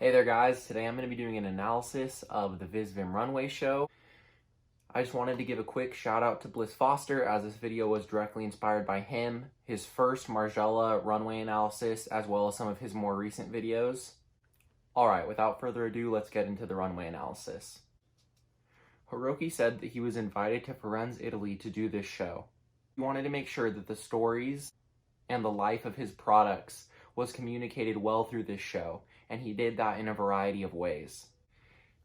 Hey there guys, today I'm going to be doing an analysis of the VISVIM Runway show. I just wanted to give a quick shout out to Bliss Foster as this video was directly inspired by him, his first Margiela runway analysis, as well as some of his more recent videos. Alright, without further ado, let's get into the runway analysis. Hiroki said that he was invited to Firenze, Italy to do this show. He wanted to make sure that the stories and the life of his products was communicated well through this show, and he did that in a variety of ways.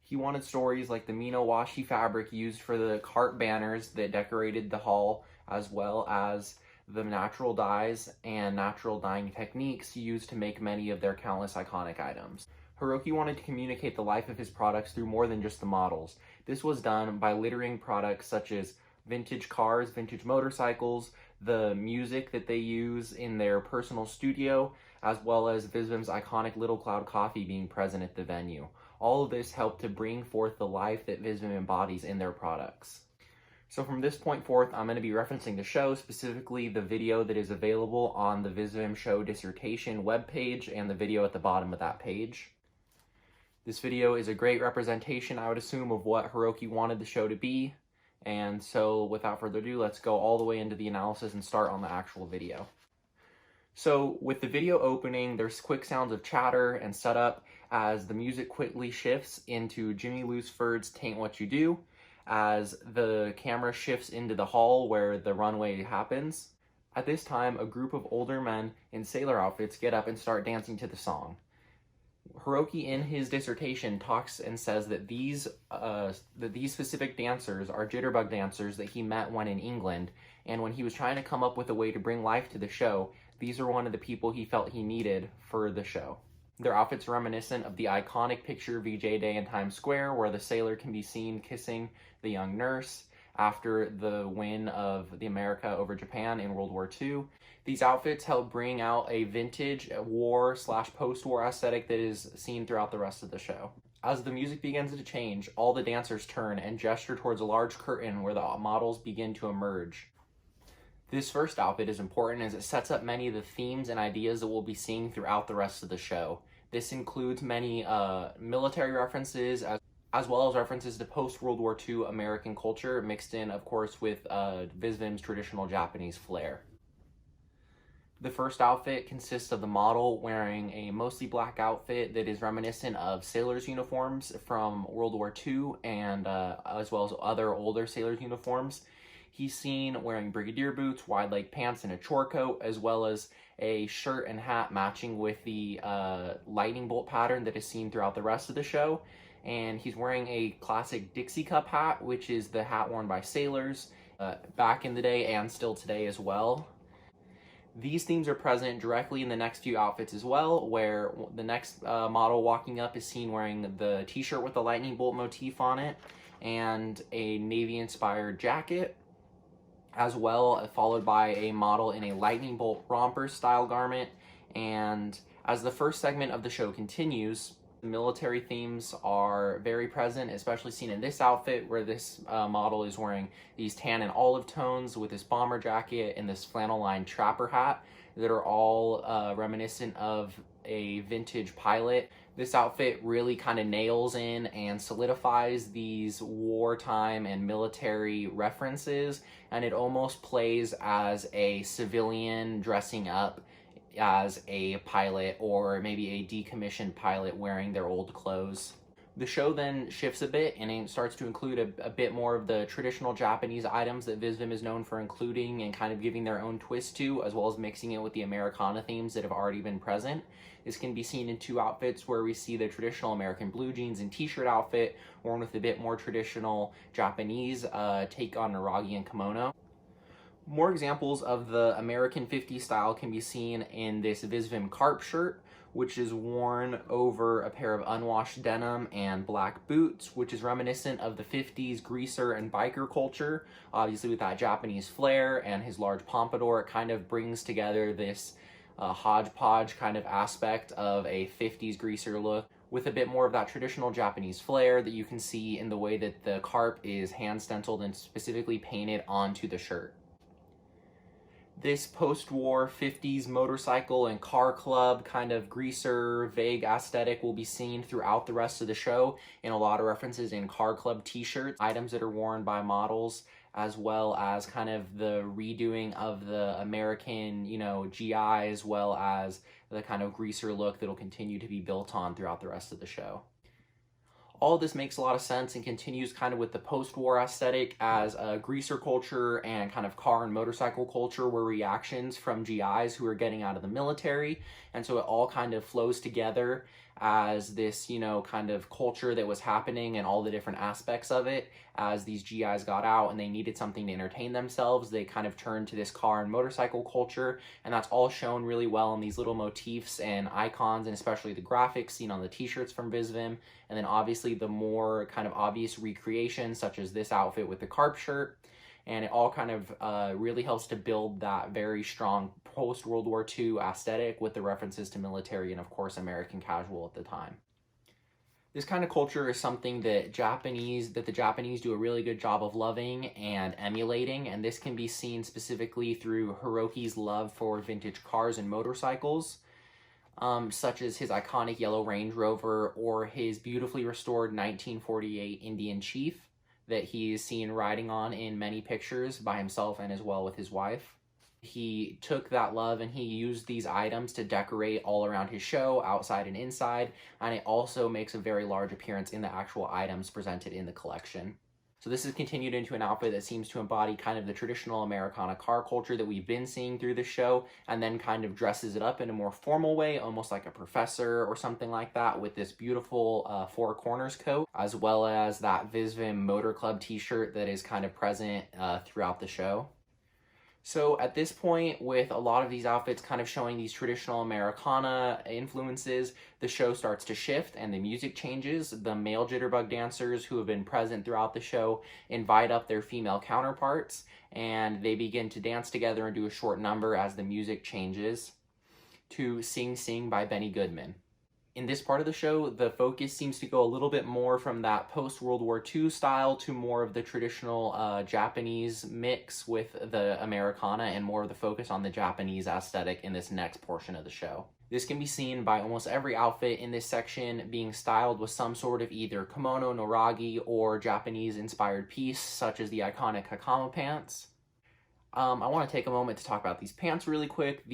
He wanted stories like the Mino washi fabric used for the cart banners that decorated the hall, as well as the natural dyes and natural dyeing techniques used to make many of their countless iconic items. Hiroki wanted to communicate the life of his products through more than just the models. This was done by littering products such as vintage cars, vintage motorcycles, the music that they use in their personal studio, as well as VISVIM's iconic Little Cloud coffee being present at the venue. All of this helped to bring forth the life that VISVIM embodies in their products. So from this point forth, I'm going to be referencing the show, specifically the video that is available on the VISVIM show dissertation webpage and the video at the bottom of that page. This video is a great representation, I would assume, of what Hiroki wanted the show to be. And so without further ado, let's go all the way into the analysis and start on the actual video. So with the video opening, there's quick sounds of chatter and setup as the music quickly shifts into Jimmy Looseford's Tain't What You Do, as the camera shifts into the hall where the runway happens. At this time, a group of older men in sailor outfits get up and start dancing to the song. Hiroki in his dissertation talks and says that these specific dancers are jitterbug dancers that he met when in England, and when he was trying to come up with a way to bring life to the show, these are one of the people he felt he needed for the show. Their outfits are reminiscent of the iconic picture VJ Day in Times Square, where the sailor can be seen kissing the young nurse after the win of the America over Japan in World War II. These outfits help bring out a vintage war/post-war aesthetic that is seen throughout the rest of the show. As the music begins to change, all the dancers turn and gesture towards a large curtain where the models begin to emerge. This first outfit is important as it sets up many of the themes and ideas that we'll be seeing throughout the rest of the show. This includes many military references as well as references to post-World War II American culture, mixed in, of course, with VISVIM's traditional Japanese flair. The first outfit consists of the model wearing a mostly black outfit that is reminiscent of sailors' uniforms from World War II and as well as other older sailors' uniforms. He's seen wearing brigadier boots, wide leg pants, and a chore coat, as well as a shirt and hat matching with the lightning bolt pattern that is seen throughout the rest of the show. And he's wearing a classic Dixie Cup hat, which is the hat worn by sailors back in the day and still today as well. These themes are present directly in the next few outfits as well, where the next model walking up is seen wearing the t-shirt with the lightning bolt motif on it and a navy-inspired jacket, as well, followed by a model in a lightning bolt romper style garment. And as the first segment of the show continues, the military themes are very present, especially seen in this outfit where this model is wearing these tan and olive tones with this bomber jacket and this flannel lined trapper hat that are all reminiscent of a vintage pilot. This outfit really kind of nails in and solidifies these wartime and military references, and it almost plays as a civilian dressing up as a pilot, or maybe a decommissioned pilot wearing their old clothes. The show then shifts a bit and it starts to include a bit more of the traditional Japanese items that VISVIM is known for including and kind of giving their own twist to, as well as mixing it with the Americana themes that have already been present. This can be seen in two outfits where we see the traditional American blue jeans and t-shirt outfit worn with a bit more traditional Japanese take on Naragi and kimono. More examples of the American 50s style can be seen in this VISVIM carp shirt, which is worn over a pair of unwashed denim and black boots, which is reminiscent of the 50s greaser and biker culture. Obviously with that Japanese flair and his large pompadour, it kind of brings together this hodgepodge kind of aspect of a 50s greaser look with a bit more of that traditional Japanese flair that you can see in the way that the carp is hand stenciled and specifically painted onto the shirt. This post-war 50s motorcycle and car club kind of greaser, vague aesthetic will be seen throughout the rest of the show in a lot of references in car club t-shirts, items that are worn by models, as well as kind of the redoing of the American, GI, as well as the kind of greaser look that'll continue to be built on throughout the rest of the show. All of this makes a lot of sense and continues kind of with the post-war aesthetic as a greaser culture and kind of car and motorcycle culture were reactions from GIs who are getting out of the military. And so it all kind of flows together as this, kind of culture that was happening and all the different aspects of it. As these GIs got out and they needed something to entertain themselves, they kind of turned to this car and motorcycle culture, and that's all shown really well in these little motifs and icons, and especially the graphics seen on the t-shirts from VISVIM, and then obviously the more kind of obvious recreations such as this outfit with the carp shirt. And it all kind of really helps to build that very strong post-World War II aesthetic with the references to military and, of course, American casual at the time. This kind of culture is something that the Japanese do a really good job of loving and emulating, and this can be seen specifically through Hiroki's love for vintage cars and motorcycles, such as his iconic yellow Range Rover or his beautifully restored 1948 Indian Chief that he's seen riding on in many pictures by himself and as well with his wife. He took that love and he used these items to decorate all around his show, outside and inside, and it also makes a very large appearance in the actual items presented in the collection. So this is continued into an outfit that seems to embody kind of the traditional Americana car culture that we've been seeing through the show, and then kind of dresses it up in a more formal way, almost like a professor or something like that, with this beautiful four corners coat, as well as that VISVIM Motor Club t-shirt that is kind of present throughout the show. So at this point, with a lot of these outfits kind of showing these traditional Americana influences, the show starts to shift and the music changes. The male jitterbug dancers who have been present throughout the show invite up their female counterparts, and they begin to dance together and do a short number as the music changes to Sing Sing by Benny Goodman. In this part of the show, the focus seems to go a little bit more from that post-World War II style to more of the traditional Japanese mix with the Americana, and more of the focus on the Japanese aesthetic in this next portion of the show. This can be seen by almost every outfit in this section being styled with some sort of either kimono, noragi, or Japanese-inspired piece, such as the iconic hakama pants. I want to take a moment to talk about these pants really quick.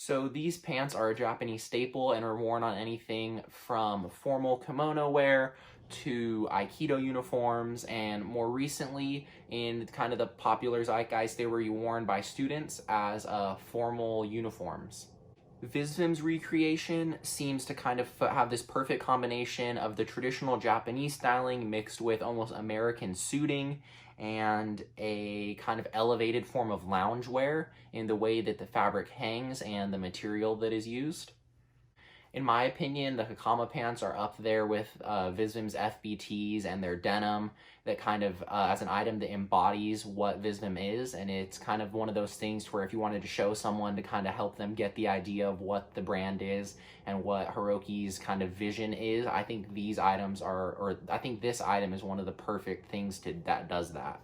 So these pants are a Japanese staple and are worn on anything from formal kimono wear to Aikido uniforms, and more recently in kind of the popular zeitgeist, they were worn by students as formal uniforms. VISVIM's recreation seems to kind of have this perfect combination of the traditional Japanese styling mixed with almost American suiting and a kind of elevated form of loungewear in the way that the fabric hangs and the material that is used. In my opinion, the hakama pants are up there with VISVIM's FBTs and their denim, that kind of as an item that embodies what VISVIM is, and it's kind of one of those things where if you wanted to show someone to kind of help them get the idea of what the brand is and what Hiroki's kind of vision is, I think these items are, or I think this item is one of the perfect things that does that.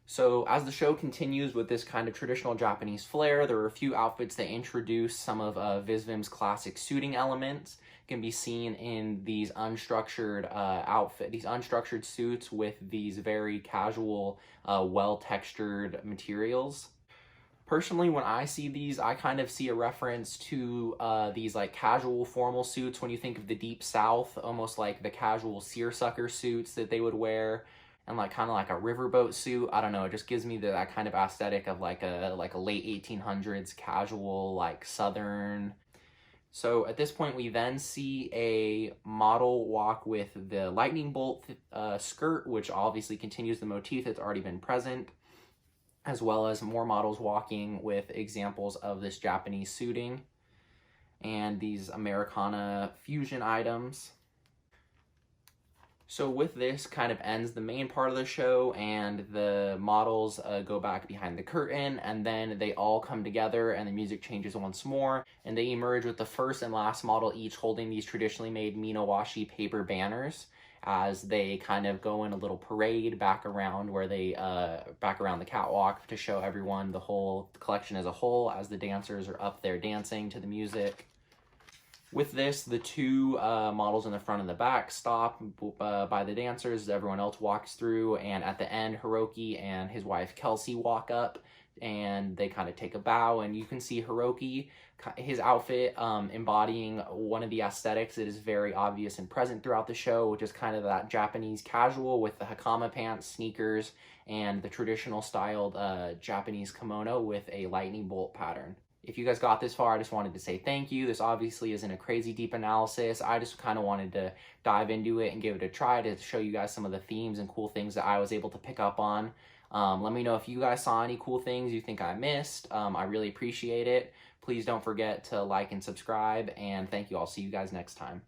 So as the show continues with this kind of traditional Japanese flair, there are a few outfits that introduce some of VISVIM's classic suiting elements. It can be seen in these unstructured these unstructured suits with these very casual, well-textured materials. Personally, when I see these, I kind of see a reference to these like casual formal suits when you think of the Deep South, almost like the casual seersucker suits that they would wear, and like kind of like a riverboat suit. I don't know, it just gives me that kind of aesthetic of like a late 1800s casual, like southern. So at this point we then see a model walk with the lightning bolt skirt, which obviously continues the motif that's already been present, as well as more models walking with examples of this Japanese suiting and these Americana fusion items. So with this kind of ends the main part of the show, and the models go back behind the curtain, and then they all come together and the music changes once more, and they emerge with the first and last model each holding these traditionally made Minawashi paper banners. as they kind of go in a little parade back around where they back around the catwalk to show everyone the whole collection as a whole as the dancers are up there dancing to the music. With this, the two models in the front and the back stop by the dancers. Everyone else walks through, and at the end, Hiroki and his wife Kelsey walk up, and they kind of take a bow, and you can see Hiroki, his outfit embodying one of the aesthetics that is very obvious and present throughout the show, which is kind of that Japanese casual with the hakama pants, sneakers, and the traditional styled Japanese kimono with a lightning bolt pattern. If you guys got this far, I just wanted to say thank you. This obviously isn't a crazy deep analysis. I just kind of wanted to dive into it and give it a try to show you guys some of the themes and cool things that I was able to pick up on. Let me know if you guys saw any cool things you think I missed. I really appreciate it. Please don't forget to like and subscribe, and thank you. I'll see you guys next time.